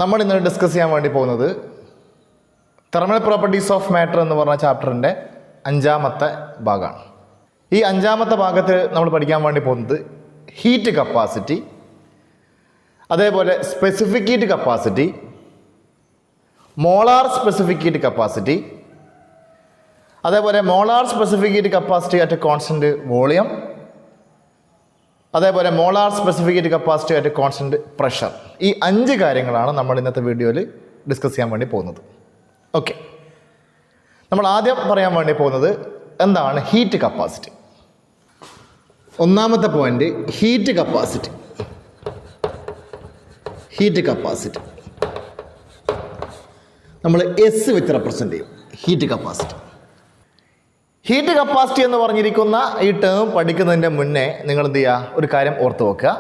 നമ്മൾ ഇന്ന് ഡിസ്കസ് ചെയ്യാൻ വേണ്ടി പോകുന്നത് തെർമൽ പ്രോപ്പർട്ടീസ് ഓഫ് മാറ്റർ എന്ന് പറഞ്ഞ ചാപ്റ്ററിൻ്റെ 5ാമത്തെ ഭാഗമാണ്. ഈ 5ാമത്തെ ഭാഗത്ത് നമ്മൾ പഠിക്കാൻ വേണ്ടി പോകുന്നത് ഹീറ്റ് കപ്പാസിറ്റി, അതേപോലെ specific heat capacity, molar specific heat capacity, അതേപോലെ molar specific heat capacity at constant volume, അതേപോലെ molar specific heat capacity at constant pressure. ഈ 5 കാര്യങ്ങളാണ് നമ്മൾ ഇന്നത്തെ വീഡിയോയിൽ ഡിസ്കസ് ചെയ്യാൻ വേണ്ടി പോകുന്നത്. ഓക്കെ, നമ്മൾ ആദ്യം പറയാൻ വേണ്ടി പോകുന്നത് എന്താണ് ഹീറ്റ് കപ്പാസിറ്റി. ഒന്നാമത്തെ point heat capacity. Heat capacity നമ്മൾ എസ് വെച്ച് റെപ്രസെൻ്റ് ചെയ്യും. ഹീറ്റ് കപ്പാസിറ്റി ഹീറ്റ് കപ്പാസിറ്റി എന്ന് പറഞ്ഞിരിക്കുന്ന ഈ ടേം പഠിക്കുന്നതിൻ്റെ മുന്നേ നിങ്ങൾ എന്ത് ചെയ്യുക, ഒരു കാര്യം ഓർത്ത് വെക്കുക.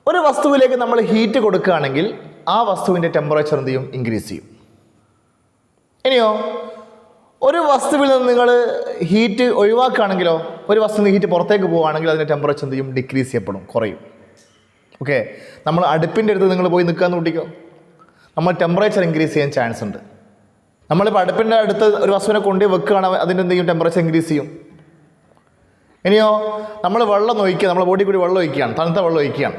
ഒരു വസ്തുവിലേക്ക് നമ്മൾ ഹീറ്റ് കൊടുക്കുകയാണെങ്കിൽ ആ വസ്തുവിൻ്റെ ടെമ്പറേച്ചർ എന്ത് ചെയ്യും, ഇൻക്രീസ് ചെയ്യും. ഇനിയോ ഒരു വസ്തുവിൽ നിന്ന് നിങ്ങൾ ഹീറ്റ് ഒഴിവാക്കുകയാണെങ്കിലോ, ഒരു വസ്തുവിൽ നിന്ന് ഹീറ്റ് പുറത്തേക്ക് പോവുകയാണെങ്കിൽ അതിൻ്റെ ടെമ്പറേച്ചർ എന്ത് ചെയ്യും, ഡിക്രീസ് ചെയ്യപ്പെടും, കുറയും. ഓക്കെ, നമ്മൾ അടുപ്പിൻ്റെ അടുത്ത് നിങ്ങൾ പോയി നിൽക്കാമെന്ന് കൂട്ടിക്കോ, നമ്മൾ ടെമ്പറേച്ചർ ഇൻക്രീസ് ചെയ്യാൻ ചാൻസ് ഉണ്ട്. നമ്മളിപ്പോൾ അടുപ്പിൻ്റെ അടുത്ത് ഒരു വസ്തുവിനെ കൊണ്ടുപോയി വെക്കുകയാണെങ്കിൽ അതിൻ്റെ എന്ത് ചെയ്യും, ടെമ്പറേച്ചർ ഇൻക്രീസ് ചെയ്യും. ഇനിയോ നമ്മൾ വെള്ളം ഒഴിക്കുക, നമ്മളെ ബോഡി കൂടി വെള്ളം ഒഴിക്കുകയാണ്, തണുത്ത വെള്ളം ഒഴിക്കുകയാണ്,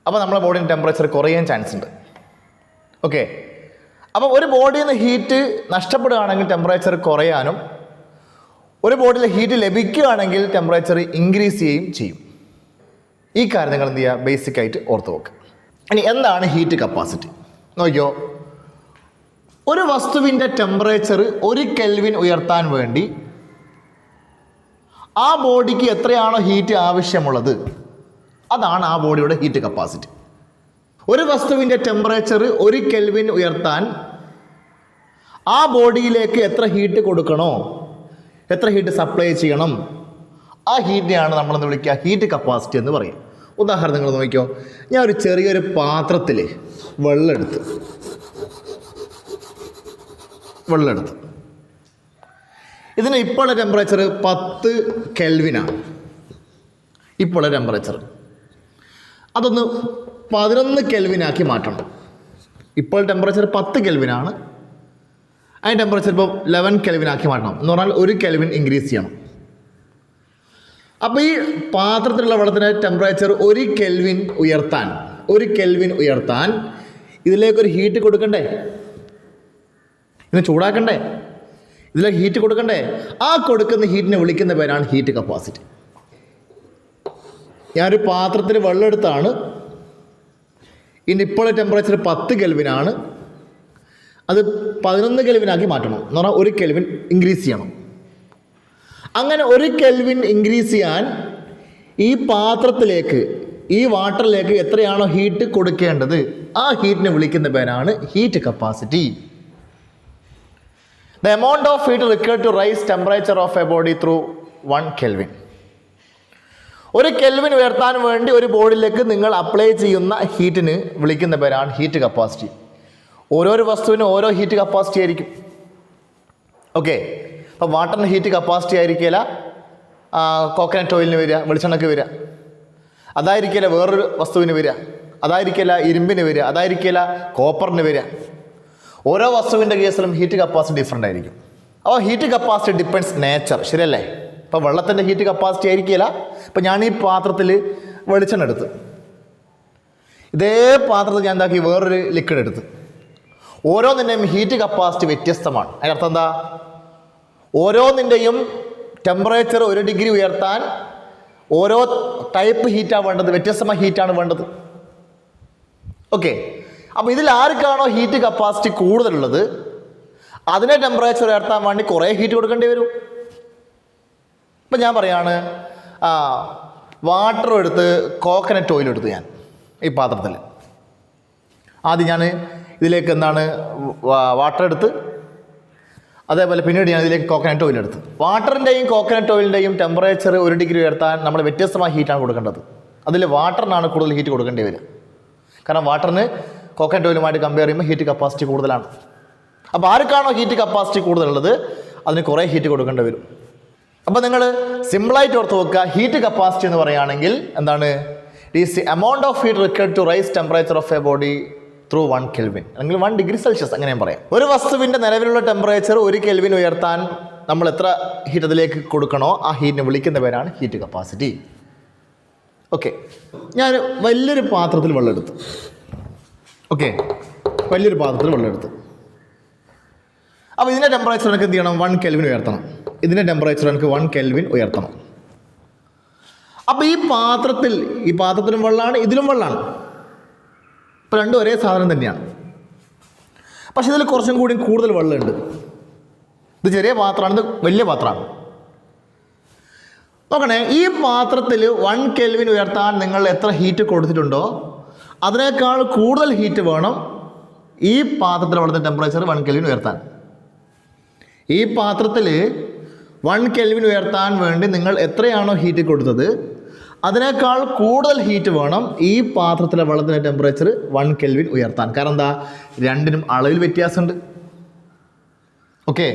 അപ്പോൾ നമ്മളെ ബോഡിയുടെ ടെമ്പറേച്ചർ കുറയാൻ ചാൻസ് ഉണ്ട്. ഓക്കെ, അപ്പോൾ ഒരു ബോഡിയിൽ നിന്ന് ഹീറ്റ് നഷ്ടപ്പെടുകയാണെങ്കിൽ ടെമ്പറേച്ചർ കുറയാനും, ഒരു ബോഡിയിൽ ഹീറ്റ് ലഭിക്കുകയാണെങ്കിൽ ടെമ്പറേച്ചർ ഇൻക്രീസ് ചെയ്യുകയും ചെയ്യും. ഈ കാര്യം നിങ്ങൾ എന്ത് ചെയ്യുക, ബേസിക്കായിട്ട് ഓർത്ത് വെക്കുക. ഇനി എന്താണ് ഹീറ്റ് കപ്പാസിറ്റി നോക്കിയോ. ഒരു വസ്തുവിൻ്റെ ടെമ്പറേച്ചർ 1 കെൽവിൻ ഉയർത്താൻ വേണ്ടി ആ ബോഡിക്ക് എത്രയാണോ ഹീറ്റ് ആവശ്യമുള്ളത് അതാണ് ആ ബോഡിയുടെ ഹീറ്റ് കപ്പാസിറ്റി. ഒരു വസ്തുവിൻ്റെ ടെമ്പറേച്ചർ 1 കെൽവിൻ ഉയർത്താൻ ആ ബോഡിയിലേക്ക് എത്ര ഹീറ്റ് കൊടുക്കണോ, എത്ര ഹീറ്റ് സപ്ലൈ ചെയ്യണം, ആ ഹീറ്റിനെയാണ് നമ്മളെന്ന് വിളിക്കുക ഹീറ്റ് കപ്പാസിറ്റി എന്ന് പറയും. ഉദാഹരണം നിങ്ങൾ നോക്കിക്കോ, ഞാൻ ഒരു ചെറിയൊരു പാത്രത്തിൽ വെള്ളം എടുത്ത് ഇതിന് ഇപ്പോഴുള്ള ടെമ്പറേച്ചർ 10 കെൽവിനാണ്. ഇപ്പോഴുള്ള ടെമ്പറേച്ചർ അതൊന്ന് 11 കെൽവിനാക്കി മാറ്റണം. ഇപ്പോൾ ടെമ്പറേച്ചർ 10 കെൽവിനാണ്, അതിന് ടെമ്പറേച്ചർ ഇപ്പോൾ 11 കെൽവിനാക്കി മാറ്റണം എന്ന് പറഞ്ഞാൽ 1 കെൽവിൻ ഇൻക്രീസ് ചെയ്യണം. അപ്പോൾ ഈ പാത്രത്തിലുള്ള വെള്ളത്തിൻ്റെ ടെമ്പറേച്ചർ 1 കെൽവിൻ ഉയർത്താൻ ഇതിലേക്കൊരു ഹീറ്റ് കൊടുക്കണ്ടേ, ഇതിനെ ചൂടാക്കണ്ടേ, ഇതിലേക്ക് ഹീറ്റ് കൊടുക്കണ്ടേ. ആ കൊടുക്കുന്ന ഹീറ്റിനെ വിളിക്കുന്ന പേരാണ് ഹീറ്റ് കപ്പാസിറ്റി. ഞാനൊരു പാത്രത്തിൽ വെള്ളം എടുത്താണ്, ഇതിൻ്റെ ഇപ്പോഴുള്ള ടെമ്പറേച്ചർ 10 കെൽവിനാണ്, അത് 11 കെൽവിനാക്കി മാറ്റണം എന്ന് പറഞ്ഞാൽ 1 കെൽവിൻ ഇൻക്രീസ് ചെയ്യണം. അങ്ങനെ 1 കെൽവിൻ ഇൻക്രീസ് ചെയ്യാൻ ഈ പാത്രത്തിലേക്ക്, ഈ വാട്ടറിലേക്ക് എത്രയാണോ ഹീറ്റ് കൊടുക്കേണ്ടത് ആ ഹീറ്റിനെ വിളിക്കുന്ന പേരാണ് heat capacity. The amount of heat required to raise temperature of a body through 1 Kelvin. 1 kelvin ഉയർത്താൻ വേണ്ടി ഒരു ബോഡിയിലേക്ക് നിങ്ങൾ അപ്ലൈ ചെയ്യുന്ന ഹീറ്റിന് വിളിക്കുന്ന പേരാണ് ഹീറ്റ് കപ്പാസിറ്റി. ഓരോരോ വസ്തുവിനും ഓരോ ഹീറ്റ് കപ്പാസിറ്റി ആയിരിക്കും. ഓക്കെ, അപ്പോൾ വാട്ടറിന് ഹീറ്റ് കപ്പാസിറ്റി ആയിരിക്കില്ല കോക്കനട്ട് ഓയിലിന് വരിക, വെളിച്ചെണ്ണയ്ക്ക് വരിക, അതായിരിക്കില്ല വേറൊരു വസ്തുവിന് വരിക, അതായിരിക്കില്ല ഇരുമ്പിന് വരിക, അതായിരിക്കില്ല കോപ്പറിന് വരിക. ഓരോ വസ്തുവിൻ്റെ കേസിലും ഹീറ്റ് കപ്പാസിറ്റി ഡിഫറെൻ്റ് ആയിരിക്കും. അപ്പോൾ ഹീറ്റ് കപ്പാസിറ്റി ഡിപ്പെൻഡ്സ് നേച്ചർ, ശരിയല്ലേ. ഇപ്പോൾ വെള്ളത്തിൻ്റെ ഹീറ്റ് കപ്പാസിറ്റി ആയിരിക്കില്ല. ഇപ്പോൾ ഞാൻ ഈ പാത്രത്തിൽ വെളിച്ചെണ്ണ എടുത്ത്, ഇതേ പാത്രത്തിൽ ഞാൻ എന്താക്കി വേറൊരു ലിക്വിഡ് എടുത്ത്, ഓരോന്നിൻ്റെയും ഹീറ്റ് കപ്പാസിറ്റി വ്യത്യസ്തമാണ്. അതിനർത്ഥം എന്താ, ഓരോന്നിൻ്റെയും ടെമ്പറേച്ചർ 1 ഡിഗ്രി ഉയർത്താൻ ഓരോ ടൈപ്പ് ഹീറ്റാണ് വേണ്ടത്, വ്യത്യസ്തമായ ഹീറ്റാണ് വേണ്ടത്. ഓക്കെ, അപ്പോൾ ഇതിൽ ആർക്കാണോ ഹീറ്റ് കപ്പാസിറ്റി കൂടുതലുള്ളത് അതിനെ ടെമ്പറേച്ചർ ഉയർത്താൻ വേണ്ടി കുറേ ഹീറ്റ് കൊടുക്കേണ്ടി വരും. ഇപ്പം ഞാൻ പറയാണ്, വാട്ടറും എടുത്ത് കോക്കനട്ട് ഓയിലും എടുത്ത് ഞാൻ ഈ പാത്രത്തിൽ ആദ്യം ഞാൻ ഇതിലേക്ക് എന്താണ് വാട്ടർ എടുത്ത്, അതേപോലെ പിന്നീട് ഞാൻ ഇതിലേക്ക് കോക്കനട്ട് ഓയിൽ എടുത്ത്. വാട്ടറിൻ്റെയും കോക്കനട്ട് ഓയിലിൻ്റെയും ടെമ്പറേച്ചർ 1 ഡിഗ്രി ഉയർത്താൻ നമ്മൾ വ്യത്യസ്തമായ ഹീറ്റാണ് കൊടുക്കേണ്ടത്. അതിൽ വാട്ടറിനാണ് കൂടുതൽ ഹീറ്റ് കൊടുക്കേണ്ടി വരിക. കാരണം വാട്ടറിന് കോക്കനട്ട് ഓയിലുമായിട്ട് കമ്പയർ ചെയ്യുമ്പോൾ ഹീറ്റ് കപ്പാസിറ്റി കൂടുതലാണ്. അപ്പോൾ ആർക്കാണോ ഹീറ്റ് കപ്പാസിറ്റി കൂടുതലുള്ളത് അതിന് കുറേ ഹീറ്റ് കൊടുക്കേണ്ടി വരും. അപ്പോൾ നിങ്ങൾ സിമ്പിളായിട്ട് ഓർത്ത് വെക്കുക, ഹീറ്റ് കപ്പാസിറ്റി എന്ന് പറയുകയാണെങ്കിൽ എന്താണ്, is the amount of heat required to raise temperature of a body through 1 kelvin അല്ലെങ്കിൽ 1 ഡിഗ്രി സെൽഷ്യസ് അങ്ങനെ ഞാൻ പറയാം. ഒരു വസ്തുവിൻ്റെ നിലവിലുള്ള ടെമ്പറേച്ചർ 1 കെൽവിൻ ഉയർത്താൻ നമ്മൾ എത്ര ഹീറ്റ് അതിലേക്ക് കൊടുക്കണോ ആ ഹീറ്റിനെ വിളിക്കുന്ന പേരാണ് ഹീറ്റ് കപ്പാസിറ്റി. ഓക്കെ, ഞാൻ വലിയൊരു പാത്രത്തിൽ വെള്ളം എടുത്തു. ഓക്കെ, വലിയൊരു പാത്രത്തിൽ വെള്ളം എടുത്തു. അപ്പോൾ ഇതിൻ്റെ ടെമ്പറേച്ചർ എനിക്ക് എന്ത് ചെയ്യണം? 1 കെൽവിൻ ഉയർത്തണം. ഇതിൻ്റെ ടെമ്പറേച്ചർ എനിക്ക് 1 കെൽവിൻ ഉയർത്തണം. അപ്പോൾ ഈ പാത്രത്തിലും വെള്ളമാണ്, ഇതിലും വെള്ളമാണ്. ഇപ്പോൾ രണ്ടും ഒരേ സാധനം തന്നെയാണ്. പക്ഷെ ഇതിൽ കുറച്ചും കൂടി കൂടുതൽ വെള്ളമുണ്ട്. ഇത് ചെറിയ പാത്രമാണ്, ഇത് വലിയ പാത്രമാണ്. നോക്കണേ, ഈ പാത്രത്തിൽ 1 കെൽവിൻ ഉയർത്താൻ നിങ്ങൾ എത്ര ഹീറ്റ് കൊടുത്തിട്ടുണ്ടോ അതിനേക്കാൾ കൂടുതൽ ഹീറ്റ് വേണം ഈ പാത്രത്തിൽ വെള്ളത്തിൻ്റെ ടെമ്പറേച്ചർ 1 കെൽവിൻ ഉയർത്താൻ. ഈ പാത്രത്തിൽ 1 കെൽവിൻ ഉയർത്താൻ വേണ്ടി നിങ്ങൾ എത്രയാണോ ഹീറ്റ് കൊടുത്തത് അതിനേക്കാൾ കൂടുതൽ ഹീറ്റ് വേണം ഈ പാത്രത്തിലെ വെള്ളത്തിൻ്റെ ടെമ്പറേച്ചർ 1 കെൽവിൻ ഉയർത്താൻ. കാരണം എന്താ? രണ്ടിനും അളവിൽ വ്യത്യാസമുണ്ട്. ഓക്കെ,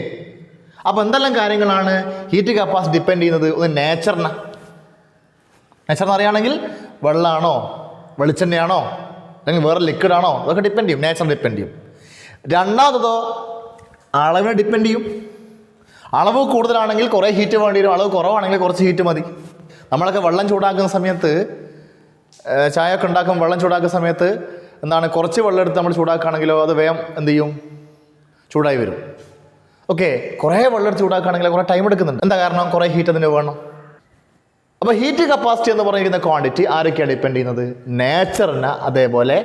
അപ്പോൾ എന്തെല്ലാം കാര്യങ്ങളാണ് ഹീറ്റ് കപ്പാസിറ്റി ഡിപ്പെൻഡ് ചെയ്യുന്നത്? ഒന്ന് നേച്ചർ അറിയുകയാണെങ്കിൽ വെള്ളമാണോ വെളിച്ചെണ്ണയാണോ അല്ലെങ്കിൽ വേറെ ലിക്വിഡാണോ അതൊക്കെ ഡിപ്പെൻഡ് ചെയ്യും, നേച്ചർ ഡിപ്പെൻഡ് ചെയ്യും. രണ്ടാമതോ അളവിനെ ഡിപ്പെൻഡ് ചെയ്യും. അളവ് കൂടുതലാണെങ്കിൽ കുറേ ഹീറ്റ് വേണ്ടി വരും, അളവ് കുറവാണെങ്കിൽ കുറച്ച് ഹീറ്റ് മതി. നമ്മളൊക്കെ വെള്ളം ചൂടാക്കുന്ന സമയത്ത്, ചായ ഒക്കെ ഉണ്ടാക്കുമ്പോൾ വെള്ളം ചൂടാക്കുന്ന സമയത്ത് എന്താണ്, കുറച്ച് വെള്ളം എടുത്ത് നമ്മൾ ചൂടാക്കുകയാണെങ്കിലോ അത് വേഗം എന്ത് ചെയ്യും? ചൂടായി വരും. ഓക്കെ, കുറേ വെള്ളം എടുത്ത് ചൂടാക്കുകയാണെങ്കിൽ കുറേ ടൈം എടുക്കുന്നുണ്ട്. എന്താ കാരണം? കുറേ ഹീറ്റ് അതിന് വേണം. അപ്പോൾ ഹീറ്റ് കപ്പാസിറ്റി എന്ന് പറയുന്ന ക്വാണ്ടിറ്റി ആരൊക്കെയാണ് ഡിപ്പെൻഡ് ചെയ്യുന്നത്? നേച്ചറിന്, അതേപോലെ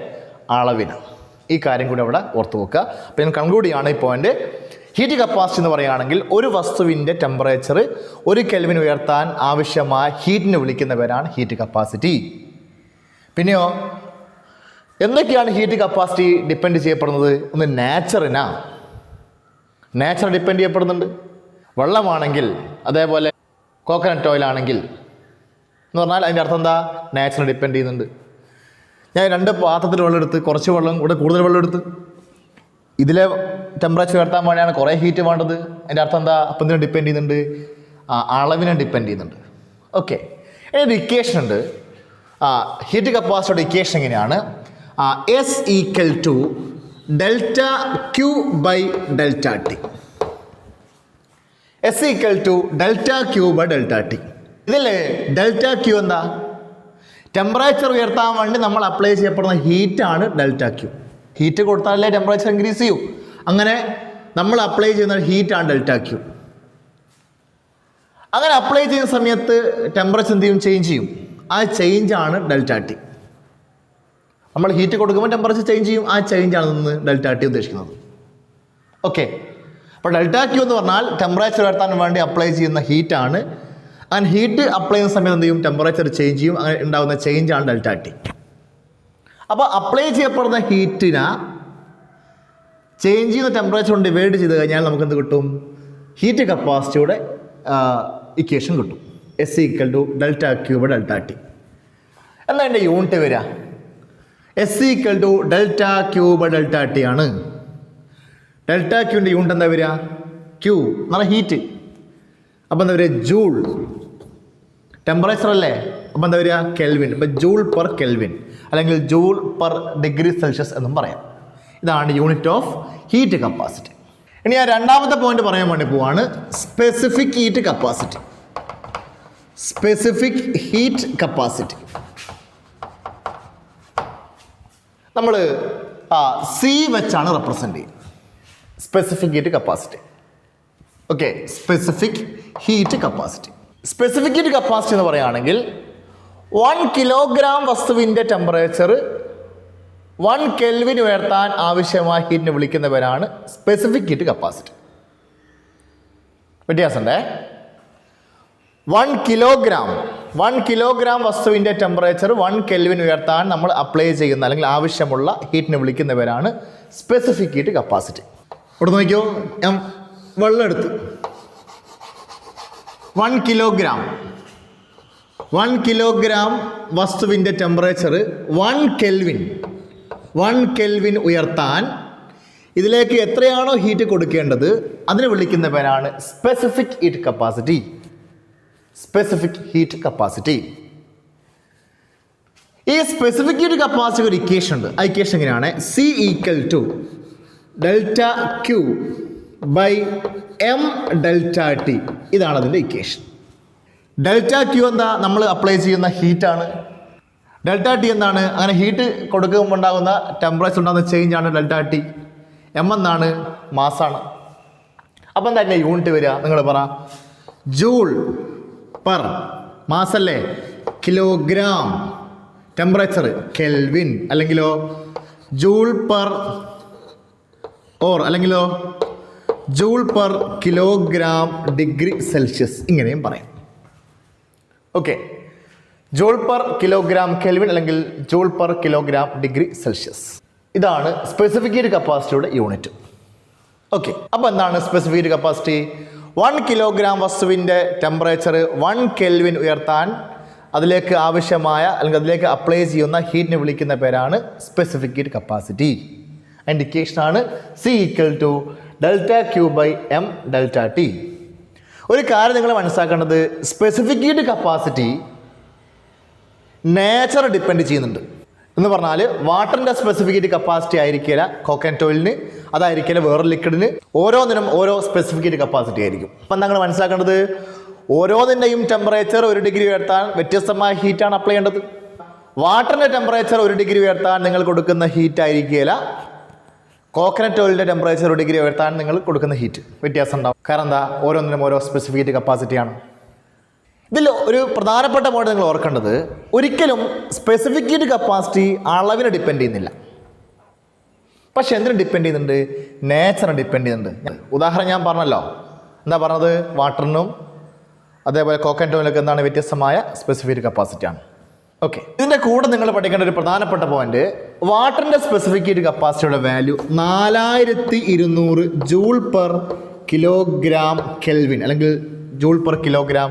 അളവിന്. ഈ കാര്യം കൂടി അവിടെ ഓർത്ത് വെക്കുക. അപ്പോൾ ഞാൻ കൺക്ലൂഡ് ചെയ്യാണ് ഈ പോയിന്റ്. ഹീറ്റ് കപ്പാസിറ്റി എന്ന് പറയുകയാണെങ്കിൽ ഒരു വസ്തുവിൻ്റെ ടെമ്പറേച്ചർ 1 കെൽവിൻ ഉയർത്താൻ ആവശ്യമായ ഹീറ്റിനെ വിളിക്കുന്ന പേരാണ് ഹീറ്റ് കപ്പാസിറ്റി. പിന്നെയോ എന്തൊക്കെയാണ് ഹീറ്റ് കപ്പാസിറ്റി ഡിപ്പെൻഡ് ചെയ്യപ്പെടുന്നത്? ഒന്ന് നേച്ചർ ഡിപ്പെൻഡ് ചെയ്യപ്പെടുന്നുണ്ട്. വെള്ളമാണെങ്കിൽ, അതേപോലെ കോക്കനട്ട് ഓയിൽ ആണെങ്കിൽ എന്ന് പറഞ്ഞാൽ അതിൻ്റെ അർത്ഥം എന്താ? നേച്ചർ ഡിപ്പെൻഡ് ചെയ്യുന്നുണ്ട്. ഞാൻ 2 പാത്രത്തിൽ വെള്ളം എടുത്ത്, കുറച്ച് വെള്ളം കൂടെ കൂടുതൽ വെള്ളം എടുത്ത്, ഇതിലെ ടെമ്പറേച്ചർ ഉയർത്താൻ വേണ്ടിയാണ് കുറേ ഹീറ്റ് വേണ്ടത്. അതിൻ്റെ അർത്ഥം എന്താ? അപ്പം ഇതിനെ ഡിപ്പെൻഡ് ചെയ്യുന്നുണ്ട്, അളവിനെ ഡിപ്പെൻഡ് ചെയ്യുന്നുണ്ട്. ഓക്കെ, ഒരു ഇക്വേഷൻ ഉണ്ട്. ഹീറ്റ് കപ്പാസിറ്റിയുടെ ഇക്വേഷൻ എങ്ങനെയാണ്? S equal to delta Q by delta T. S equal to delta Q by delta T. ഇതിൽ ഡെൽറ്റ ക്യൂ എന്താ? ടെമ്പറേച്ചർ ഉയർത്താൻ വേണ്ടി നമ്മൾ അപ്ലൈ ചെയ്യപ്പെടുന്ന ഹീറ്റാണ് ഡെൽറ്റ ക്യൂ. ഹീറ്റ് കൊടുത്താലേ ടെമ്പറേച്ചർ ഇൻക്രീസ് ചെയ്യൂ. അങ്ങനെ നമ്മൾ അപ്ലൈ ചെയ്യുന്ന ഹീറ്റാണ് ഡെൽറ്റ ക്യൂ. അങ്ങനെ അപ്ലൈ ചെയ്യുന്ന സമയത്ത് ടെമ്പറേച്ചർ എന്ത് ചെയ്യും? ചേഞ്ച് ചെയ്യും. ആ ചേഞ്ചാണ് ഡെൽറ്റ ടി. നമ്മൾ ഹീറ്റ് കൊടുക്കുമ്പോൾ ടെമ്പറേച്ചർ ചേഞ്ച് ചെയ്യും. ആ ചേഞ്ചാണ് നിന്ന് ഡെൽറ്റ ടി ഉദ്ദേശിക്കുന്നത്. ഓക്കെ, അപ്പോൾ ഡെൽറ്റ ക്യൂ എന്ന് പറഞ്ഞാൽ ടെമ്പറേച്ചർ ഉയർത്താൻ വേണ്ടി അപ്ലൈ ചെയ്യുന്ന ഹീറ്റാണ്. അങ്ങനെ ഹീറ്റ് അപ്ലൈ ചെയ്യുന്ന സമയത്ത് എന്ത് ചെയ്യും? ടെമ്പറേച്ചർ ചേഞ്ച് ചെയ്യും. അങ്ങനെ ഉണ്ടാകുന്ന ചേഞ്ചാണ് ഡെൽറ്റ ടി. അപ്പോൾ അപ്ലൈ ചെയ്യപ്പെടുന്ന ഹീറ്റിനെ ചേഞ്ച് ചെയ്യുന്ന ടെമ്പറേച്ചർ കൊണ്ട് ഡിവൈഡ് ചെയ്ത് കഴിഞ്ഞാൽ നമുക്ക് എന്ത് കിട്ടും? ഹീറ്റ് കപ്പാസിറ്റിയുടെ ഇക്വേഷൻ കിട്ടും. S equal to delta Q by delta T. എന്നാൽ അതിൻ്റെ യൂണിറ്റ് വരിക S equal to delta Q by delta T ആണ്. ഡെൽറ്റ ക്യൂവിൻ്റെ യൂണിറ്റ് എന്താ വരിക? ക്യൂ എന്ന് പറഞ്ഞാൽ ഹീറ്റ്. അപ്പോൾ എന്താ വരിക? ജൂൾ. ടെമ്പറേച്ചർ അല്ലേ? അപ്പോൾ എന്താ വരിക? കെൽവിൻ. അപ്പോൾ ജൂൾ പെർ കെൽവിൻ അല്ലെങ്കിൽ ജൂൾ പെർ ഡിഗ്രി സെൽഷ്യസ് എന്നും പറയാം. ഇതാണ് യൂണിറ്റ് ഓഫ് ഹീറ്റ് കപ്പാസിറ്റി. ഇനി ഞാൻ രണ്ടാമത്തെ പോയിന്റ് പറയാൻ വേണ്ടി പോവാണ്. Specific heat capacity. Specific heat capacity നമ്മൾ സി വെച്ചാണ് റെപ്രസെൻ്റ് ചെയ്യുന്നത്. Specific heat capacity. Okay, specific heat capacity. Specific heat capacity എന്ന് പറയുകയാണെങ്കിൽ 1 കിലോഗ്രാം വസ്തുവിൻ്റെ ടെമ്പറേച്ചർ 1 കെൽവിൻ ഉയർത്താൻ ആവശ്യമായ ഹീറ്റിനെ വിളിക്കുന്ന പേരാണ് സ്പെസിഫിക് ഹീറ്റ് കപ്പാസിറ്റി. വ്യത്യാസമുണ്ടേ. 1 കിലോഗ്രാം വസ്തുവിൻ്റെ ടെമ്പറേച്ചർ 1 കെൽവിൻ ഉയർത്താൻ നമ്മൾ അപ്ലൈ ചെയ്യുന്ന അല്ലെങ്കിൽ ആവശ്യമുള്ള ഹീറ്റിനെ വിളിക്കുന്ന പേരാണ് സ്പെസിഫിക് ഹീറ്റ് കപ്പാസിറ്റി. ഇവിടെ നോക്കിയോ, ഞാൻ വെള്ളം എടുത്ത് 1 കിലോഗ്രാം വസ്തുവിൻ്റെ ടെമ്പറേച്ചർ 1 കെൽവിൻ ഉയർത്താൻ ഇതിലേക്ക് എത്രയാണോ ഹീറ്റ് കൊടുക്കേണ്ടത് അതിനെ വിളിക്കുന്ന പേരാണ് specific heat capacity. Specific heat capacity. ഈ സ്പെസിഫിക് ഹീറ്റ് കപ്പാസിറ്റി ഒരു ഇക്വേഷൻ ഉണ്ട്. ആ ഇക്വേഷൻ എങ്ങനെയാണ്? C equal to delta Q by M delta T. ഇതാണ് അതിൻ്റെ ഇക്വേഷൻ. ഡെൽറ്റ ക്യൂ എന്താ? നമ്മൾ അപ്ലൈ ചെയ്യുന്ന ഹീറ്റാണ്. ഡെൽറ്റ ടി എന്താണ്? അങ്ങനെ ഹീറ്റ് കൊടുക്കുമ്പോൾ ഉണ്ടാകുന്ന ടെമ്പറേച്ചർ ഉണ്ടാകുന്ന ചേഞ്ച് ആണ് ഡെൽറ്റ ടി. എം എന്നാണ്? മാസാണ്. അപ്പം എന്താ അതിൻ്റെ യൂണിറ്റ് വരിക? നിങ്ങൾ പറ. ജൂൾ പെർ മാസല്ലേ, കിലോഗ്രാം, ടെമ്പറേച്ചർ കെൽവിൻ, അല്ലെങ്കിലോ ജൂൾ പെർ ഓർ അല്ലെങ്കിലോ joule per kilogram degree Celsius, ഇങ്ങനെയും പറയാം. Okay, joule per kilogram kelvin അല്ലെങ്കിൽ joule per kilogram degree Celsius. ഇതാണ് സ്പെസിഫിക് ഹീറ്റ് കപ്പാസിറ്റിയുടെ യൂണിറ്റ്. ഓക്കെ, അപ്പോൾ എന്താണ് സ്പെസിഫിക് ഹീറ്റ് കപ്പാസിറ്റി? 1 കിലോഗ്രാം വസ്തുവിൻ്റെ ടെമ്പറേച്ചർ 1 കെൽവിൻ ഉയർത്താൻ അതിലേക്ക് ആവശ്യമായ അല്ലെങ്കിൽ അതിലേക്ക് അപ്ലൈ ചെയ്യുന്ന ഹീറ്റിനെ വിളിക്കുന്ന പേരാണ് സ്പെസിഫിക് ഹീറ്റ് കപ്പാസിറ്റി. അതിൻ്റെ ഇക്വേഷനാണ് C equal to delta Q by M delta T. ഒരു കാര്യം നിങ്ങൾ മനസ്സിലാക്കേണ്ടത്, specific heat capacity nature depend ചെയ്യുന്നുണ്ട്. എന്ന് പറഞ്ഞാൽ വാട്ടറിൻ്റെ സ്പെസിഫിക് ഹീറ്റ് കപ്പാസിറ്റി ആയിരിക്കില്ല കോക്കനട്ട് ഓയിലിന്, അതായിരിക്കില്ല വേറെ ലിക്വിഡിന്. ഓരോന്നിനും ഓരോ സ്പെസിഫിക് ഹീറ്റ് കപ്പാസിറ്റി ആയിരിക്കും. അപ്പം നിങ്ങൾ മനസ്സിലാക്കേണ്ടത്, ഓരോന്നിൻ്റെയും ടെമ്പറേച്ചർ 1 ഡിഗ്രി ഉയർത്താൻ വ്യത്യസ്തമായ ഹീറ്റാണ് അപ്ലൈ ചെയ്യേണ്ടത്. വാട്ടറിൻ്റെ ടെമ്പറേച്ചർ 1 ഡിഗ്രി ഉയർത്താൻ നിങ്ങൾ കൊടുക്കുന്ന ഹീറ്റ് ആയിരിക്കില്ല കോക്കനട്ട് ഓയിലിൻ്റെ ടെമ്പറേച്ചർ 1 ഡിഗ്രി ഉയർത്താൻ നിങ്ങൾ കൊടുക്കുന്ന ഹീറ്റ്. വ്യത്യാസം ഉണ്ടാവും. കാരണം എന്താ? ഓരോന്നിനും ഓരോ സ്പെസിഫിക് ഹീറ്റ് കപ്പാസിറ്റിയാണ്. ഇതിൽ ഒരു പ്രധാനപ്പെട്ട പോയിന്റ് നിങ്ങൾ ഓർക്കേണ്ടത്, ഒരിക്കലും സ്പെസിഫിക് ഹീറ്റ് കപ്പാസിറ്റി അളവിനെ ഡിപ്പെൻഡ് ചെയ്യുന്നില്ല. പക്ഷെ എന്തിനും ഡിപ്പെൻഡ് ചെയ്യുന്നുണ്ട്? നേച്ചറിനെ ഡിപ്പെൻഡ് ചെയ്യുന്നുണ്ട്. ഉദാഹരണം ഞാൻ പറഞ്ഞല്ലോ, എന്താ പറഞ്ഞത്? വാട്ടറിനും അതേപോലെ കോക്കനട്ട് ഓയിലൊക്കെ എന്താണ്? വ്യത്യസ്തമായ സ്പെസിഫിക് ഹീറ്റ് കപ്പാസിറ്റിയാണ്. ഓക്കെ, ഇതിൻ്റെ കൂടെ നിങ്ങൾ പഠിക്കേണ്ട ഒരു പ്രധാനപ്പെട്ട പോയിന്റ്, വാട്ടറിൻ്റെ സ്പെസിഫിക് ഹീറ്റ് കപ്പാസിറ്റിയുടെ value 4200 joule per kilogram kelvin അല്ലെങ്കിൽ joule per kilogram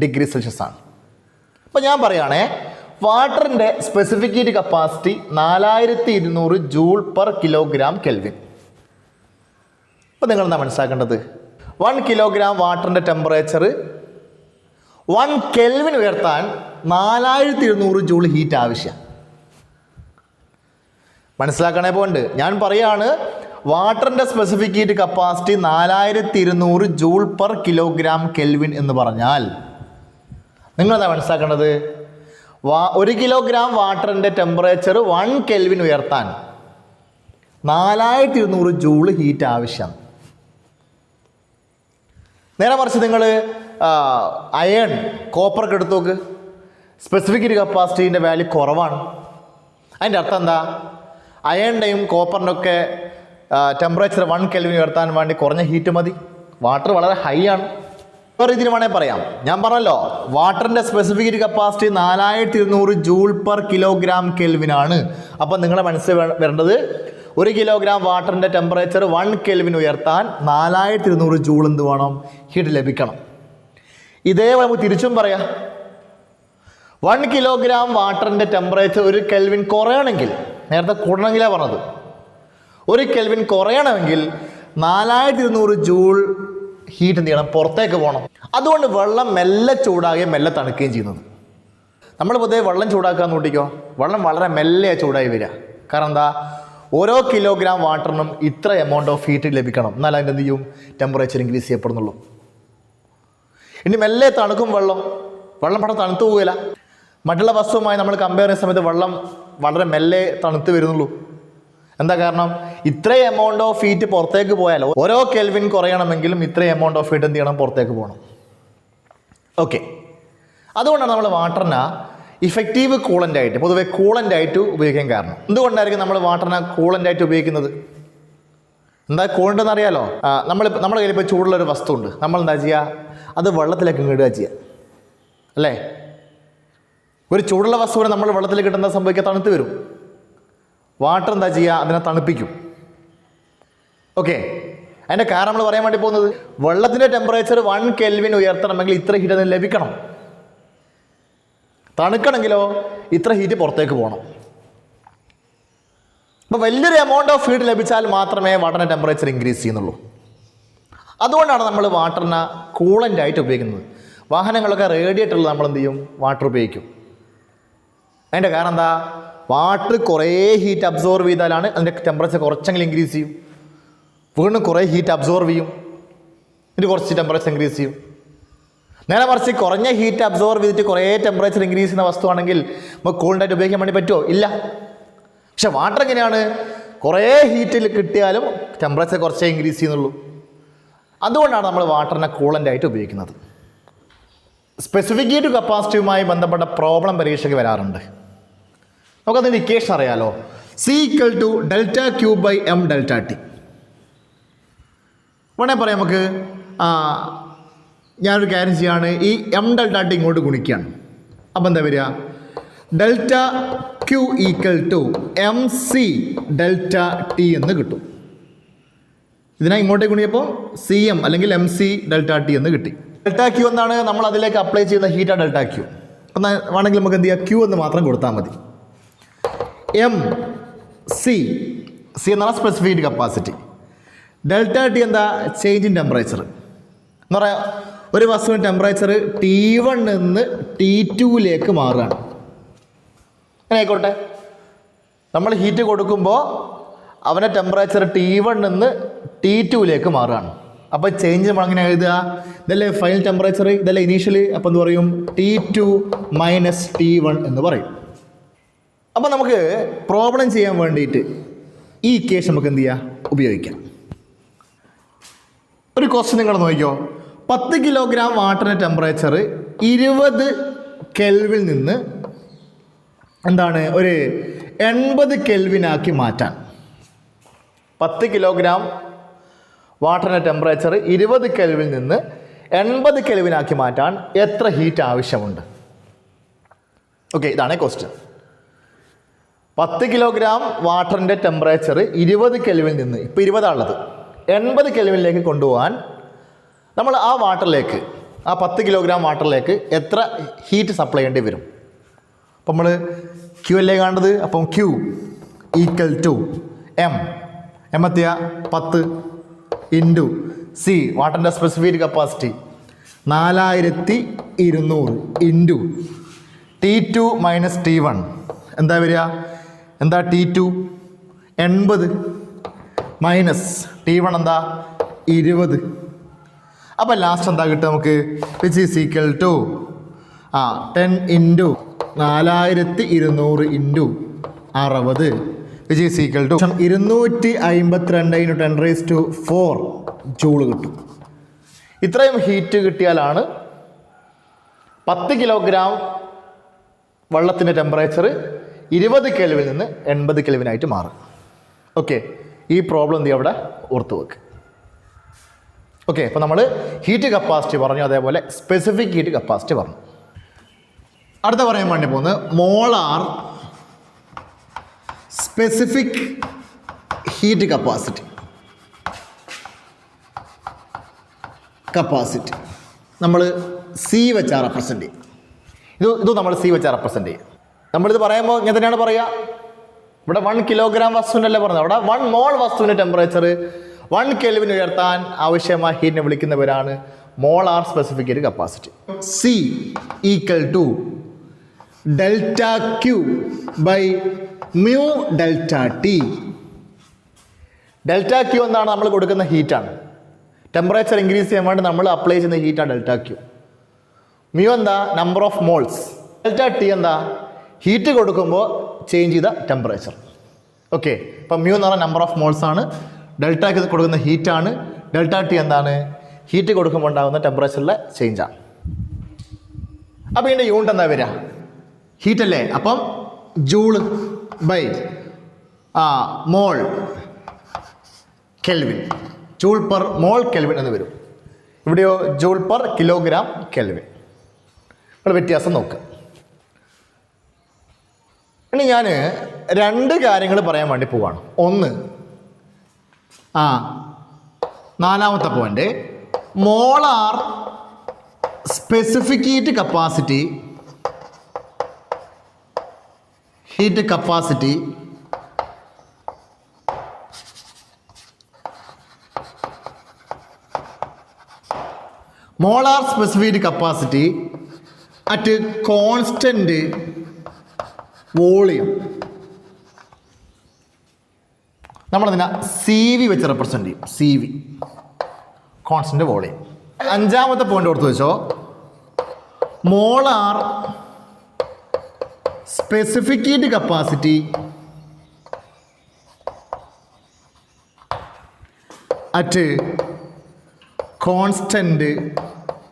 degree Celsius ആണ്. അപ്പോൾ ഞാൻ പറയുകയാണേ, വാട്ടറിൻ്റെ specific heat capacity 4200 joule per kilogram kelvin. അപ്പോൾ നിങ്ങൾ എന്താ മനസ്സിലാക്കേണ്ടത്? 1 കിലോഗ്രാം വാട്ടറിൻ്റെ ടെമ്പറേച്ചർ 1 കെൽവിൻ ഉയർത്താൻ 4200 ജൂൾ ഹീറ്റ് ആവശ്യം. മനസ്സിലാക്കണേ പോയിന്റ്. ഞാൻ പറയുകയാണ്, വാട്ടറിൻ്റെ specific heat capacity 4200 joule per kilogram kelvin എന്ന് പറഞ്ഞാൽ നിങ്ങളെന്താ മനസ്സിലാക്കേണ്ടത്? 1 കിലോഗ്രാം വാട്ടറിൻ്റെ ടെമ്പറേച്ചർ 1 കെൽവിൻ ഉയർത്താൻ 4200 ജൂൾ ഹീറ്റ് ആവശ്യം. നേരെ മറിച്ച് നിങ്ങൾ അയൺ, കോപ്പറൊക്കെ എടുത്ത് നോക്ക്, സ്പെസിഫിക് ഹീറ്റ് കപ്പാസിറ്റീൻ്റെ വാല്യൂ കുറവാണ്. അതിൻ്റെ അർത്ഥം എന്താ? അയണിൻ്റെയും കോപ്പറിൻ്റെയൊക്കെ ടെമ്പറേച്ചർ 1 കെൽവിൻ ഉയർത്താൻ വേണ്ടി കുറഞ്ഞ ഹീറ്റ് മതി. വാട്ടർ വളരെ ഹൈ ആണ്. വേറെ രീതിയിൽ വേണമെങ്കിൽ പറയാം, ഞാൻ പറഞ്ഞല്ലോ വാട്ടറിൻ്റെ specific heat capacity 4200 joule per kilogram kelvin ആണ്. അപ്പം നിങ്ങളുടെ മനസ്സിൽ വരേണ്ടത്, 1 കിലോഗ്രാം വാട്ടറിൻ്റെ ടെമ്പറേച്ചർ 1 കെൽവിൻ ഉയർത്താൻ 4200 ജൂൾ എന്ത് വേണം? ഹീറ്റ് ലഭിക്കണം. ഇതേപോലെ നമുക്ക് തിരിച്ചും പറയാം, 1 കിലോഗ്രാം വാട്ടറിൻ്റെ ടെമ്പറേച്ചർ 1 കെൽവിൻ കുറയണമെങ്കിൽ, നേരത്തെ കൂടണമെങ്കിലാണ് പറഞ്ഞത്, 1 കെൽവിൻ കുറയണമെങ്കിൽ 4200 ജൂൾ ഹീറ്റ് എന്ത് ചെയ്യണം? പുറത്തേക്ക് പോകണം. അതുകൊണ്ട് വെള്ളം മെല്ലെ ചൂടാകുകയും മെല്ലെ തണുക്കുകയും ചെയ്യുന്നത്. നമ്മൾ പൊതുവെ വെള്ളം ചൂടാക്കാൻ നോട്ടിക്കോ, വെള്ളം വളരെ മെല്ലെ ചൂടായി വരിക. കാരണം എന്താ? ഓരോ കിലോഗ്രാം വാട്ടറിനും ഇത്ര എമൗണ്ട് ഓഫ് ഹീറ്റ് ലഭിക്കണം, എന്നാൽ അതിൻ്റെ എന്ത് ചെയ്യും? ടെമ്പറേച്ചർ ഇൻക്രീസ് ചെയ്യപ്പെടുന്നുള്ളൂ. ഇനി മെല്ലെ തണുക്കും വെള്ളം പെട്ടെന്ന് തണുത്തു പോകില്ല. മറ്റുള്ള വസ്തുവുമായി നമ്മൾ കമ്പയർ ചെയ്യുന്ന സമയത്ത് വെള്ളം വളരെ മെല്ലെ തണുത്ത് വരുന്നുള്ളൂ. എന്താ കാരണം? ഇത്രയും എമൗണ്ട് ഓഫ് ഹീറ്റ് പുറത്തേക്ക് പോയാൽ, ഓരോ കെൽവിൻ കുറയണമെങ്കിലും ഇത്രയും എമൗണ്ട് ഓഫ് ഹീറ്റ് എന്ത് ചെയ്യണം? പുറത്തേക്ക് പോകണം. ഓക്കെ, അതുകൊണ്ടാണ് നമ്മൾ വാട്ടറിനെ ഇഫക്റ്റീവ് കൂളൻ്റ് ആയിട്ട്, പൊതുവെ കൂളൻ്റ് ആയിട്ട് ഉപയോഗിക്കാൻ കാരണം. എന്തുകൊണ്ടായിരിക്കും നമ്മൾ വാട്ടറിനെ കൂളൻ്റ് ആയിട്ട് ഉപയോഗിക്കുന്നത്? എന്താ കൂളൻ്റ് എന്ന് അറിയാലോ? നമ്മുടെ കയ്യിൽ ഇപ്പോൾ ചൂടുള്ളൊരു വസ്തു ഉണ്ട്, നമ്മൾ എന്താ ചെയ്യുക? അത് വെള്ളത്തിലേക്ക് ഇടുക ചെയ്യുക, അല്ലേ? ഒരു ചൂടുള്ള വസ്തുവിനെ നമ്മൾ വെള്ളത്തിലേക്ക് ഇടുന്ന സംഭവിക്കുക? തണുത്ത് വരും. വാട്ടർ എന്താ ചെയ്യുക? അതിനെ തണുപ്പിക്കും. ഓക്കെ, അതിൻ്റെ കാരണം നമ്മൾ പറയാൻ വേണ്ടി പോകുന്നത്, വെള്ളത്തിൻ്റെ ടെമ്പറേച്ചർ 1 കെൽവിൻ ഉയർത്തണമെങ്കിൽ ഇത്ര ഹീറ്റ് അതിന് ലഭിക്കണം. തണുക്കണമെങ്കിലോ ഇത്ര ഹീറ്റ് പുറത്തേക്ക് പോകണം. അപ്പോൾ വലിയൊരു എമൗണ്ട് ഓഫ് ഹീറ്റ് ലഭിച്ചാൽ മാത്രമേ വാട്ടറിൻ്റെ ടെമ്പറേച്ചർ ഇൻക്രീസ് ചെയ്യുന്നുള്ളൂ. അതുകൊണ്ടാണ് നമ്മൾ വാട്ടറിനെ കൂളൻ്റ് ആയിട്ട് ഉപയോഗിക്കുന്നത്. വാഹനങ്ങളൊക്കെ റേഡിയേറ്ററിൽ നമ്മൾ എന്ത് ചെയ്യും? വാട്ടർ ഉപയോഗിക്കും. അതിൻ്റെ കാരണം എന്താ? വാട്ടർ കുറേ ഹീറ്റ് അബ്സോർവ് ചെയ്താലാണ് അതിൻ്റെ ടെമ്പറേച്ചർ കുറച്ചെങ്കിലും ഇൻക്രീസ് ചെയ്യും. വീണ്ടും കുറേ ഹീറ്റ് അബ്സോർവ് ചെയ്യും, ഇത് കുറച്ച് ടെമ്പറേച്ചർ ഇൻക്രീസ് ചെയ്യും. നേരെ മറിച്ച് കുറഞ്ഞ ഹീറ്റ് അബ്സോർവ് ചെയ്തിട്ട് കുറേ ടെമ്പറേച്ചർ ഇൻക്രീസ് ചെയ്യുന്ന വസ്തുവാണെങ്കിൽ നമുക്ക് കൂളായിട്ട് ഉപയോഗിക്കാൻ വേണ്ടി പറ്റുമോ? ഇല്ല. പക്ഷെ വാട്ടർ എങ്ങനെയാണ്? കുറേ ഹീറ്റിൽ കിട്ടിയാലും ടെമ്പറേച്ചർ കുറച്ചേ ഇൻക്രീസ് ചെയ്യുന്നുള്ളൂ. അതുകൊണ്ടാണ് നമ്മൾ വാട്ടറിനെ കൂളൻ്റായിട്ട് ഉപയോഗിക്കുന്നത്. സ്പെസിഫിക് ഹീറ്റ് കപ്പാസിറ്റിയുമായി ബന്ധപ്പെട്ട പ്രോബ്ലം പരീക്ഷയ്ക്ക് വരാറുണ്ട്. നമുക്കതിൻ്റെ ഇക്വേഷൻ അറിയാലോ. C=ΔQ/m∆T. വേണേൽ പറയാം നമുക്ക്, ഞാനൊരു കാര്യം ചെയ്യാണ്, ഈ m∆T ഇങ്ങോട്ട് ഗുണിക്കുകയാണ്. അപ്പം എന്താ വരിക? ΔQ=mc∆T എന്ന് കിട്ടും. ഇതിനാ ഇങ്ങോട്ടേക്ക് ഗുണിയപ്പോൾ CM അല്ലെങ്കിൽ mc∆T എന്ന് കിട്ടി. ΔQ എന്നാണ് നമ്മൾ അതിലേക്ക് അപ്ലൈ ചെയ്യുന്ന ഹീറ്റാണ് ΔQ. എന്നാൽ വേണമെങ്കിൽ നമുക്ക് എന്ത് ചെയ്യാം? Q എന്ന് മാത്രം കൊടുത്താൽ മതി. C എന്നാണ് സ്പെസിഫിക് ഹീറ്റ് കപ്പാസിറ്റി. ΔT എന്താ? ചേഞ്ച് ഇൻ ടെമ്പറേച്ചർ എന്ന് പറയാം. ഒരു വസ്തുവിൻ്റെ ടെമ്പറേച്ചർ T1 നിന്ന് T2ലേക്ക് മാറുകയാണ്. അങ്ങനെ ആയിക്കോട്ടെ, നമ്മൾ ഹീറ്റ് കൊടുക്കുമ്പോൾ അവൻ്റെ ടെമ്പറേച്ചർ T1 നിന്ന് T2ലേക്ക് മാറുകയാണ്. അപ്പോൾ ചേഞ്ച് നമ്മൾ അങ്ങനെ എഴുതുക, ഇതല്ലേ ഫൈനൽ ടെമ്പറേച്ചർ, ഇതല്ലേ ഇനീഷ്യൽ. അപ്പോൾ എന്ത് പറയും? T2 - T1 എന്ന് പറയും. അപ്പോൾ നമുക്ക് പ്രോബ്ലം ചെയ്യാൻ വേണ്ടിയിട്ട് ഈ ഇക്വേഷൻ നമുക്ക് എന്ത് ചെയ്യാം? ഉപയോഗിക്കാം. ഒരു ക്വസ്റ്റ്യൻ നിങ്ങൾ നോക്കിക്കോ. 10 കിലോഗ്രാം വാട്ടറിൻ്റെ ടെമ്പറേച്ചർ 20 കെൽവിൻ നിന്ന് എന്താണ് ഒരു 80 കെൽവിനാക്കി മാറ്റാൻ. 10 കിലോഗ്രാം വാട്ടറിൻ്റെ ടെമ്പറേച്ചർ 20 കെൽവിൻ നിന്ന് 80 കെൽവിനാക്കി മാറ്റാൻ എത്ര ഹീറ്റ് ആവശ്യമുണ്ട്? ഓക്കെ, ഇതാണ് ക്വസ്റ്റ്യൻ. 10 കിലോഗ്രാം വാട്ടറിൻ്റെ ടെമ്പറേച്ചർ 20 കെൽവിൻ നിന്ന്, ഇപ്പോൾ 20 ഉള്ളത്, 80 കെൽവിനിലേക്ക് കൊണ്ടുപോകാൻ നമ്മൾ ആ വാട്ടറിലേക്ക്, ആ 10 കിലോഗ്രാം വാട്ടറിലേക്ക് എത്ര ഹീറ്റ് സപ്ലൈ ചെയ്യേണ്ടി വരും? അപ്പം നമ്മൾ Q അല്ലേ കാണുന്നത്. അപ്പം Q = M എത്തിയ 10 ഇൻറ്റു C വാട്ടറിൻ്റെ specific capacity 4200 into T2 - T1 എന്താ വരിക? എന്താ T2? 80 മൈനസ് T1 എന്താ? 20. അപ്പം ലാസ്റ്റ് എന്താ കിട്ടുക നമുക്ക്? Which is equal to 10 into 4200 into 60 which is equal to 252 × 10⁴ joule കിട്ടും. ഇത്രയും ഹീറ്റ് കിട്ടിയാലാണ് 10 കിലോഗ്രാം വെള്ളത്തിൻ്റെ ടെമ്പറേച്ചർ 20 കെൽവിൻ നിന്ന് 80 കെൽവിനായിട്ട് മാറും. ഓക്കെ, ഈ പ്രോബ്ലം എന്ത് ചെയ്യുക? അവിടെ ഓർത്ത് വെക്ക്. ഓക്കെ, അപ്പോൾ നമ്മൾ ഹീറ്റ് കപ്പാസിറ്റി പറഞ്ഞു, അതേപോലെ സ്പെസിഫിക് ഹീറ്റ് കപ്പാസിറ്റി പറഞ്ഞു. അടുത്ത പറയാൻ വേണ്ടി പോകുന്നത് മോളാർ സ്പെസിഫിക് ഹീറ്റ് കപ്പാസിറ്റി. നമ്മൾ C വെച്ചാൽ റെപ്രസെൻ്റ് ചെയ്യും. ഇത് നമ്മൾ C വെച്ചാൽ റെപ്രസെൻ്റ് ചെയ്യും. നമ്മളിത് പറയുമ്പോൾ ഇങ്ങനെ തന്നെയാണ് പറയുക. ഇവിടെ 1 കിലോഗ്രാം വസ്തുവിനല്ലേ പറഞ്ഞത്, അവിടെ 1 മോൾ വസ്തുവിൻ്റെ ടെമ്പറേച്ചർ 1 കെൽവിൻ ഉയർത്താൻ ആവശ്യമായ ഹീറ്റിനെ വിളിക്കുന്നവരാണ് molar specific heat capacity. C = ΔQ/μ∆T. ΔQ എന്താണ്? നമ്മൾ കൊടുക്കുന്ന ഹീറ്റാണ്. ടെമ്പറേച്ചർ ഇൻക്രീസ് ചെയ്യാൻ വേണ്ടി നമ്മൾ അപ്ലൈ ചെയ്യുന്ന ഹീറ്റാണ് ΔQ. μ എന്താ? Number of moles. ΔT എന്താ? ഹീറ്റ് കൊടുക്കുമ്പോൾ ചേഞ്ച് ചെയ്ത ടെമ്പറേച്ചർ. ഓക്കെ, അപ്പം μ എന്ന് പറഞ്ഞാൽ നമ്പർ ഓഫ് മോൾസ് ആണ്. ΔQ കൊടുക്കുന്ന ഹീറ്റാണ്. ΔT എന്താണ്? ഹീറ്റ് കൊടുക്കുമ്പോൾ ഉണ്ടാകുന്ന ടെമ്പറേച്ചറിലെ ചേഞ്ചാണ്. അപ്പോൾ ഇതിൻ്റെ യൂണിറ്റ് എന്താ വരിക? ഹീറ്റ് അല്ലേ? അപ്പം joule by mole kelvin, joule per mole kelvin എന്ന് വരും. ഇവിടെയോ ജൂൾ പെർ കിലോഗ്രാം കെൽവിൻ. ഇവിടെ വ്യത്യാസം നോക്കുക. ഇനി ഞാൻ 2 കാര്യങ്ങൾ പറയാൻ വേണ്ടി പോവാണ്. ഒന്ന്, നാലാമത്തെ point, molar specific heat capacity molar specific capacity at constant volume നമ്മളതിനെ സി വി വെച്ച് റെപ്രസെൻ്റ് ചെയ്യും. C V constant volume. അഞ്ചാമത്തെ പോയിന്റ് ഓർത്ത് വെച്ചോ, molar specific heat capacity at constant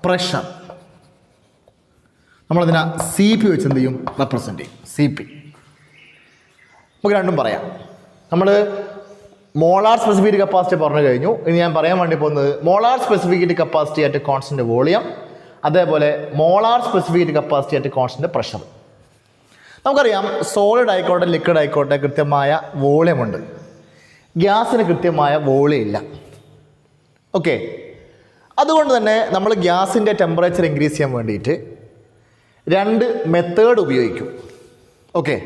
pressure. നമ്മളതിനെ സി പി വെച്ച് എന്ത് ചെയ്യും? റെപ്രസെൻ്റ് ചെയ്യും. C P. നമുക്ക് രണ്ടും പറയാം. നമ്മൾ മോളാർ സ്പെസിഫിക് ഹീറ്റ് കപ്പാസിറ്റി പറഞ്ഞു കഴിഞ്ഞു. ഇനി ഞാൻ പറയാൻ വേണ്ടി പോകുന്നത് molar specific heat capacity at constant volume, അതേപോലെ molar specific heat capacity at constant pressure. നമുക്കറിയാം സോളിഡ് ആയിക്കോട്ടെ ലിക്വിഡ് ആയിക്കോട്ടെ കൃത്യമായ വോളിയം ഉണ്ട്. ഗ്യാസിന് കൃത്യമായ വോളിയം ഇല്ല. ഓക്കെ, അതുകൊണ്ട് തന്നെ നമ്മൾ ഗ്യാസിൻ്റെ ടെമ്പറേച്ചർ ഇൻക്രീസ് ചെയ്യാൻ വേണ്ടിയിട്ട് രണ്ട് മെത്തേഡ് ഉപയോഗിക്കും. ഓക്കെ,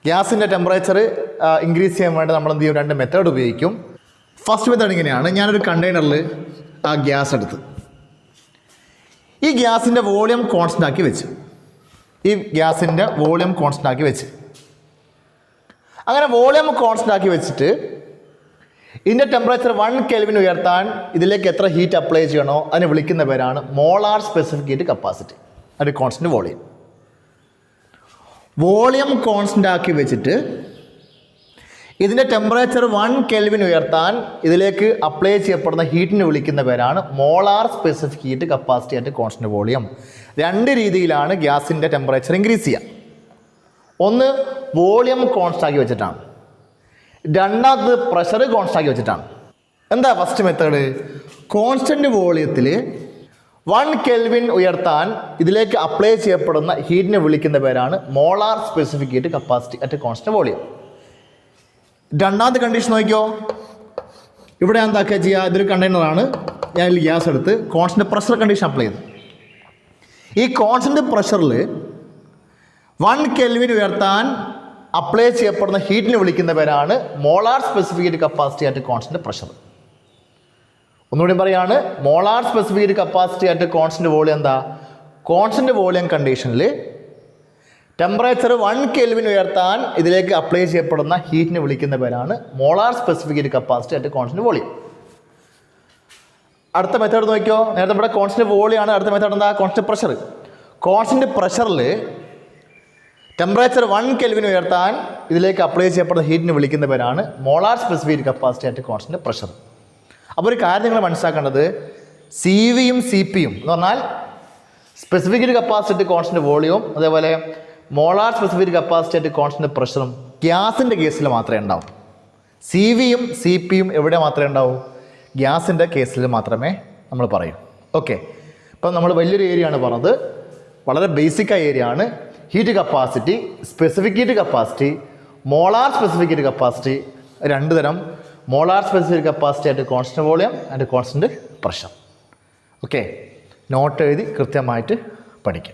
ഗ്യാസിൻ്റെ ടെമ്പറേച്ചർ ഇൻക്രീസ് ചെയ്യാൻ വേണ്ടി നമ്മൾ എന്ത് ചെയ്യും? രണ്ട് മെത്തേഡ് ഉപയോഗിക്കും. ഫസ്റ്റ് മെത്തേഡ് ഇങ്ങനെയാണ്. ഞാനൊരു കണ്ടെയ്നറിൽ ആ ഗ്യാസ് എടുത്ത് ഈ ഗ്യാസിൻ്റെ വോളിയം കോൺസ്റ്റൻ്റ് ആക്കി വെച്ച് അങ്ങനെ വോളിയം കോൺസ്റ്റൻ്റ് ആക്കി വെച്ചിട്ട് ഇതിൻ്റെ ടെമ്പറേച്ചർ 1 കെൽവിൻ ഉയർത്താൻ ഇതിലേക്ക് എത്ര ഹീറ്റ് അപ്ലൈ ചെയ്യണോ അതിനെ വിളിക്കുന്ന പേരാണ് മോളാർ സ്പെസിഫിക് ഹീറ്റ് കപ്പാസിറ്റി അത് കോൺസ്റ്റൻ്റ് വോളിയം. വോളിയം കോൺസ്റ്റൻ്റ് ആക്കി വെച്ചിട്ട് ഇതിൻ്റെ ടെമ്പറേച്ചർ 1 കെൽവിൻ ഉയർത്താൻ ഇതിലേക്ക് അപ്ലൈ ചെയ്യപ്പെടുന്ന ഹീറ്റിനെ വിളിക്കുന്ന പേരാണ് molar specific heat capacity at constant volume. രണ്ട് രീതിയിലാണ് ഗ്യാസിൻ്റെ ടെമ്പറേച്ചർ ഇൻക്രീസ് ചെയ്യുക. ഒന്ന് വോളിയം കോൺസ്റ്റൻ്റ് ആക്കി വെച്ചിട്ടാണ്, രണ്ടാമത് പ്രഷർ കോൺസ്റ്റൻ്റ് ആക്കി വെച്ചിട്ടാണ്. എന്താ ഫസ്റ്റ് മെത്തേഡ്? കോൺസ്റ്റൻ്റ് വോളിയത്തിൽ 1 കെൽവിൻ ഉയർത്താൻ ഇതിലേക്ക് അപ്ലൈ ചെയ്യപ്പെടുന്ന ഹീറ്റിനെ വിളിക്കുന്ന പേരാണ് molar specific heat capacity at constant volume. രണ്ടാമത്തെ കണ്ടീഷൻ നോക്കിയോ, ഇവിടെ എന്താക്കുക ചെയ്യുക? ഇതൊരു കണ്ടെയ്നറാണ്, ഞാൻ ഇതിൽ ഗ്യാസ് എടുത്ത് കോൺസ്റ്റൻ്റ് പ്രഷർ കണ്ടീഷൻ അപ്ലൈ ചെയ്തു. ഈ കോൺസ്റ്റൻ്റ് പ്രഷറിൽ 1 കെൽവിൻ ഉയർത്താൻ അപ്ലൈ ചെയ്യപ്പെടുന്ന ഹീറ്റിനെ വിളിക്കുന്ന പേരാണ് molar specific heat capacity at constant pressure. ഒന്നുകൂടി പറയാണ്, molar specific heat capacity at constant volume എന്താ? കോൺസ്റ്റൻ്റ് വോളിയം കണ്ടീഷനിൽ ടെമ്പറേച്ചർ 1 കെൽവിൻ ഉയർത്താൻ ഇതിലേക്ക് അപ്ലൈ ചെയ്യപ്പെടുന്ന ഹീറ്റിനെ വിളിക്കുന്ന പേരാണ് molar specific heat capacity at constant volume. അടുത്ത മെത്തേഡ് നോക്കിയോ, നേരത്തെ ഇവിടെ കോൺസ്റ്റൻ്റ് വോളിയം ആണ്. അടുത്ത മെത്തേഡ് എന്താ? Constant pressure. കോൺസ്റ്റൻ്റ് പ്രഷറിൽ ടെമ്പറേച്ചർ 1 കെൽവിൻ ഉയർത്താൻ ഇതിലേക്ക് അപ്ലൈ ചെയ്യപ്പെടുന്ന ഹീറ്റിനെ വിളിക്കുന്ന പേരാണ് molar specific heat capacity at constant pressure. അപ്പോൾ ഒരു കാര്യം നിങ്ങൾ മനസ്സിലാക്കേണ്ടത്, സി വിയും സി പിയും എന്ന് പറഞ്ഞാൽ സ്പെസിഫിക് ഹീറ്റ് കപ്പാസിറ്റി കോൺസ്റ്റൻ്റ് വോളിയവും അതേപോലെ molar specific heat capacity at constant പ്രഷറും ഗ്യാസിൻ്റെ കേസിൽ മാത്രമേ ഉണ്ടാവൂ. സി വിയും സി പിയും എവിടെ മാത്രമേ ഉണ്ടാവൂ? ഗ്യാസിൻ്റെ കേസിൽ മാത്രമേ നമ്മൾ പറയൂ. ഓക്കെ, ഇപ്പം നമ്മൾ വലിയൊരു ഏരിയ ആണ് പറഞ്ഞത്, വളരെ ബേസിക് ആയ ഏരിയ ആണ്. Heat capacity, specific heat capacity, molar specific heat capacity, രണ്ട് തരം. മോളാർ സ്പെസിഫിക് കപ്പാസിറ്റി ആയിട്ട് constant volume and constant pressure. Okay, note എഴുതി കൃത്യമായിട്ട് പഠിക്കാം.